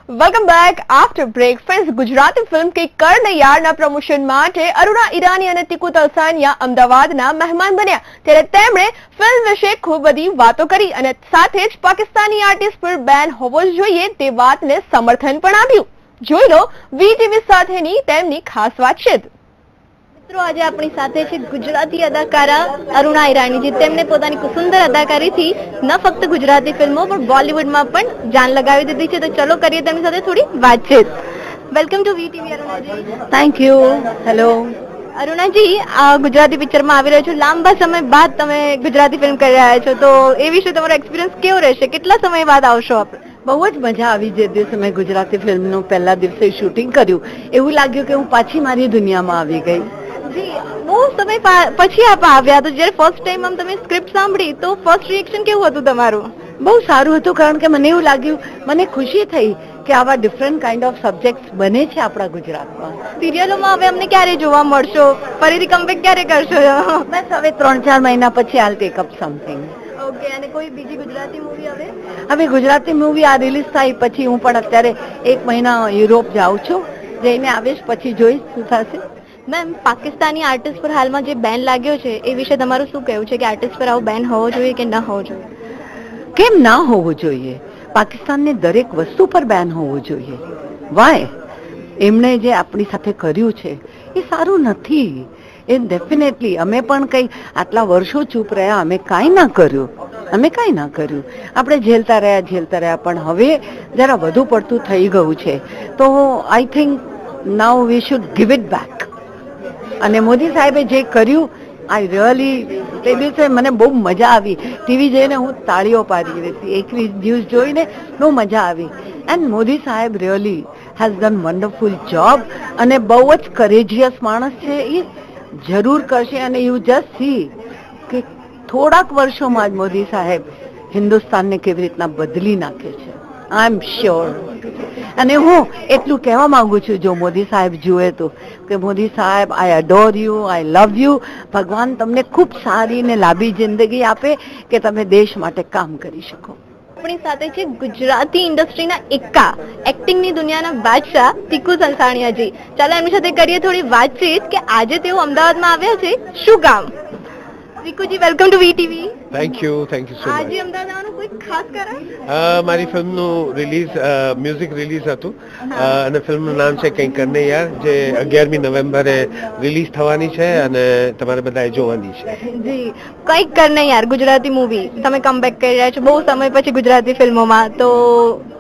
Welcome back after break friends Gujarati film કે કર યારના promotion માટે અરુણા ઈરાની અને તિકુ તલસાનિયા અમદાવાદના મહેમાન બન્યા ત્યારે તેમણે ફિલ્મ વિશે ખૂબ બધી વાતો કરી અને સાથે જ પાકિસ્તાની આર્ટિસ્ટ પર બેન હોવો જોઈએ તે વાતને સમર્થન પણ આપ્યું. જોઈ લો વીટીવી સાથેની તેમની ખાસ વાતચીત. મિત્રો આજે આપણી સાથે છે ગુજરાતી અદાકારા અરુણા ઈરાનીજી. તેમને પોતાની સુંદર અદાકારીથી ન ફક્ત ગુજરાતી ફિલ્મો પણ બોલિવૂડમાં પણ જાન લગાવી દીધી છે. તો ચલો કરીએ તેમની સાથે થોડી વાતચીત. Welcome to VTV Arunaji. Thank you. Hello Arunaji, આ ગુજરાતી પિક્ચરમાં આવી રહ્યો છો, લાંબા સમય બાદ તમે ગુજરાતી ફિલ્મ કરી રહ્યા છો, તો એ વિશે તમારો એક્સપિરિયન્સ કેવો રહેશે? કેટલા સમય બાદ આવશો આપણે? બહુ જ મજા આવી. જે દિવસે મેં ગુજરાતી ફિલ્મનું પહેલા દિવસે શૂટિંગ કર્યું એવું લાગ્યું કે હું પાછી મારી દુનિયામાં આવી ગઈ. બહુ સમય પછી આપ આવ્યા, તો જ્યારે ફર્સ્ટ ટાઈમ આમ તમે સ્ક્રિપ્ટ સાંભળી તો ફર્સ્ટ રિએક્શન કેવું હતું તમારું? બહુ સારું હતું, કારણ કે મને એવું લાગ્યું, મને ખુશી થઈ કે આવા ડિફરન્ટ કાઇન્ડ ઓફ સબ્જેક્ટ્સ બને છે આપણા ગુજરાતમાં. સિરિયલોમાં હવે અમને ક્યારે જોવા મળશો? ફરીથી કમબેક ક્યારે કરશો? બસ હવે 3-4 મહિના પછી આલ ટેક અપ સમથિંગ. ઓકે. અને કોઈ બીજી ગુજરાતી મૂવી હવે ગુજરાતી મૂવી આ રિલીઝ થાય પછી હું પણ અત્યારે 1 મહિના યુરોપ જાઉં છું. જઈને આવીશ પછી જોઈશ શું થશે. મેમ, પાકિસ્તાની આર્ટિસ્ટ પર હાલમાં જે બેન લાગ્યો છે એ વિશે તમારું શું કહેવું છે કે આર્ટિસ્ટ પર આવો બેન હોવો જોઈએ કે ન હોવો જોઈએ? કેમ ના હોવું જોઈએ? પાકિસ્તાનની દરેક વસ્તુ પર બેન હોવું જોઈએ. વાય? એમણે જે આપણી સાથે કર્યું છે એ સારું નથી. એ ડેફિનેટલી અમે પણ કંઈ આટલા વર્ષો ચૂપ રહ્યા, અમે કાંઈ ના કર્યું. આપણે ઝેલતા રહ્યા પણ હવે જરા વધુ પડતું થઈ ગયું છે. તો I think now we should give it back. અને મોદી સાહેબે જે કર્યું, આઈ રિયલી, તે દિવસે મને બહુ મજા આવી. ટીવી જોઈને હું તાળીઓ પાડી રહી હતી. 21 ન્યૂઝ જોઈને બહુ મજા આવી. એન્ડ મોદી સાહેબ really has done wonderful job. અને બહુ જ કરેજિયસ માણસ છે. એ જરૂર કરશે. અને યુ જસ્ટ સી કે થોડાક વર્ષોમાં જ મોદી સાહેબ હિન્દુસ્તાનને કેવી રીતના બદલી નાખે છે. આઈ એમ શ્યોર. અને હું એટલું કહેવા માંગુ છું, જો મોદી સાહેબ જુએ તો, કે મોદી સાહેબ, આઈ અડોર યુ, આઈ લવ યુ. ભગવાન તમને ખૂબ સારી ને લાંબી જિંદગી આપે કે તમે દેશ માટે કામ કરી શકો. આપણી સાથે છે ગુજરાતી ઇન્ડસ્ટ્રીના એક્કા, એક્ટિંગની દુનિયાના બાદશાહ તિકુ તલસાણિયાજી. ચાલો એમની સાથે કરીએ થોડી વાતચીત કે આજે તેઓ અમદાવાદમાં આવ્યા છે શું કામ. Tikuji, welcome to VTV. Thank you so much. આજે અમદાવાદ આવવાનું કોઈ ખાસ કારણ? મારી ફિલ્મનું મ્યુઝિક રિલીઝ હતું અને ફિલ્મનું નામ છે કંઈ કરને યાર, જે 11મી નવેમ્બરે રિલીઝ થવાની છે અને તમારે બધાએ જોવાની છે. જી, કંઈક કરને યાર ગુજરાતી મૂવી તમે કમબેક કરી રહ્યા છો બહુ સમય પછી ગુજરાતી ફિલ્મોમાં, તો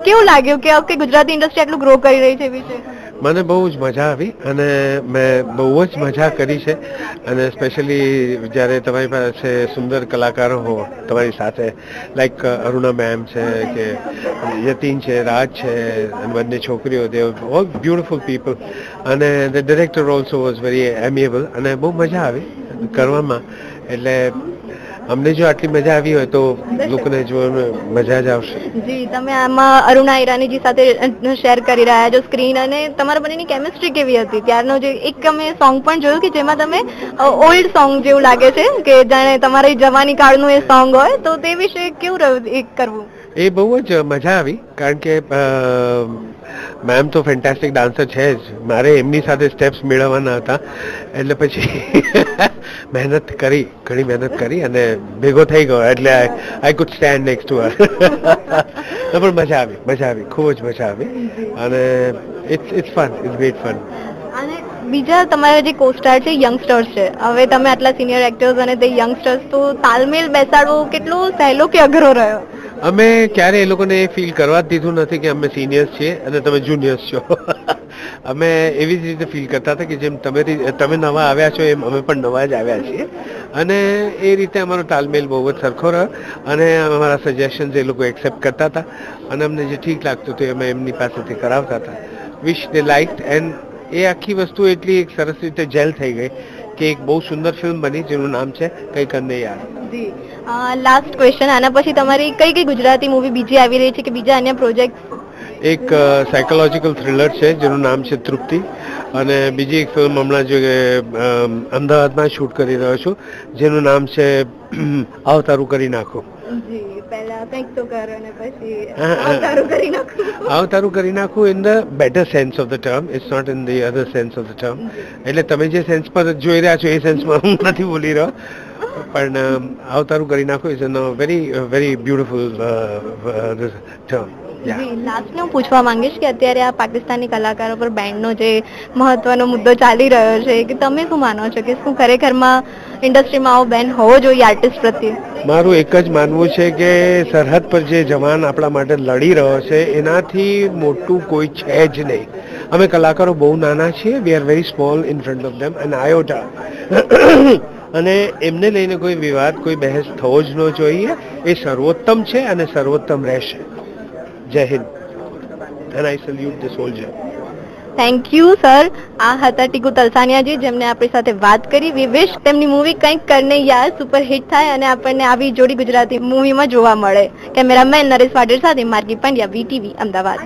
કેવું લાગ્યું કે ગુજરાતી ઇન્ડસ્ટ્રી આટલું ગ્રો કરી રહી છે વિશે? મને બહુ જ મજા આવી અને મેં બહુ જ મજા કરી છે. અને સ્પેશિયલી જ્યારે તમારી પાસે સુંદર કલાકારો હો તમારી સાથે, લાઈક અરુણા મેમ છે કે યતીન છે, રાજ છે, અને બંને છોકરીઓ, દે ઓલ બ્યુટિફુલ પીપલ. અને the director also was very amiable અને બહુ મજા આવી કરવામાં. એટલે અમને જો આટલી મજા આવી હોય તો લોકોને જોવામાં મજા જ આવશે. જી, તમે આમાં અરુણા ઈરાનીજી સાથે શેર કરી રહ્યા છો સ્ક્રીન, અને તમારા બંનેની કેમિસ્ટ્રી કેવી હતી? ત્યારનો જે એક અમે સોંગ પણ જોયું કે જેમાં તમે ઓલ્ડ સોંગ જેવું લાગે છે કે જાણે તમારી જવાની કાળનું એ સોંગ હોય, તો તે વિશે કેવું રહ્યું એ કરવું? એ બહુ જ મજા આવી, કારણ કે મેમ તો ફેન્ટાસ્ટિક ડાન્સર છે જ. મારે એમની સાથે સ્ટેપ્સ મેળવવાના હતા, એટલે પછી ઘણી મહેનત કરી અને ભેગો થઈ ગયો. એટલે I could stand next to her. પણ મજા આવી, ખૂબ જ મજા આવી. અને it's fun, it's great fun. અને બીજા તમારા જે કોસ્ટાર છે યંગસ્ટર્સ છે, હવે તમે આટલા સિનિયર એક્ટર્સ અને તે યંગસ્ટર્સ, તો તાલમેલ બેસાડવો કેટલો સહેલો કે અઘરો રહ્યો? અમે ક્યારે એ લોકોને એ ફીલ કરવા જ દીધું નથી કે અમે સિનિયર્સ છીએ અને તમે જુનિયર્સ છો. અમે એવી જ રીતે ફીલ કરતા હતા કે જેમ તમે નવા આવ્યા છો એમ અમે પણ નવા જ આવ્યા છીએ. અને એ રીતે અમારો તાલમેલ બહુ જ સરખો રહ્યો. અને અમારા સજેશન્સ એ લોકો એક્સેપ્ટ કરતા હતા અને અમને જે ઠીક લાગતું હતું અમે એમની પાસેથી કરાવતા હતા. Which they લાઇક્ડ. એન્ડ એ આખી વસ્તુ એટલી એક સરસ રીતે જેલ થઈ ગઈ કે એક બહુ સુંદર ફિલ્મ બની જેનું નામ છે કંઈ કરને યાર. જી, લાસ્ટ ક્વેશ્ચન, આના પછી તમારી કઈ ગુજરાતી મૂવી બીજી આવી રહી છે કે બીજા અન્ય પ્રોજેક્ટ? એક સાયકોલોજીકલ થ્રિલર છે જેનું નામ છે તૃપ્તિ, અને બીજી એક ફિલ્મ હમણાં જે અમદાવાદમાં શૂટ કરી રહ્યો છું જેનું નામ છે આવતારું કરી નાખો. જી પહેલા કંઈક તો કરો અને પછી હા. અવતારું કરી નાખું. અવતારું કરી નાખું in the better sense of the term, it's not in the other sense of the term. એટલે તમે જે સેન્સ પર જોઈ રહ્યા છો એ સેન્સમાં હું નથી બોલી રહ્યો, પણ અવતારું કરી નાખું is a very beautiful term. જી લાસ્ટમાં હું પૂછવા માંગીશ કે અત્યારે આ પાકિસ્તાની કલાકારો પર બેનનો જે મહત્વનો મુદ્દો ચાલી રહ્યો છે કે તમે શું માનો છો કે શું ખરેખરમાં ઇન્ડસ્ટ્રીમાં આવો બેન હોવો જોઈએ આર્ટિસ્ટ પ્રત્યે? મારું એક જ માનવું છે કે સરહદ પર જે જવાન આપણા માટે લડી રહ્યો છે એનાથી મોટું કોઈ છે જ નહીં. અમે કલાકારો બહુ નાના છીએ, we are very small in front of them and iota. અને એમને લઈને કોઈ વિવાદ, કોઈ બહેસ થવો જ ન જોઈએ. એ સર્વોત્તમ છે અને સર્વોત્તમ રહેશે. જય Hind. And I salute the soldier. Thank you sir. આ હતા ટીકુ તલસાનિયાજી જેમને આપણી સાથે વાત કરી. વી વિશ તેમની મૂવી કંઈક કરને યાર સુપર હિટ થાય અને આપણને આવી જોડી ગુજરાતી મૂવીમાં જોવા મળે. કેમેરામેન નરેશ વાડેર સાથે માર્ગી પંડ્યા, VTV અમદાવાદ.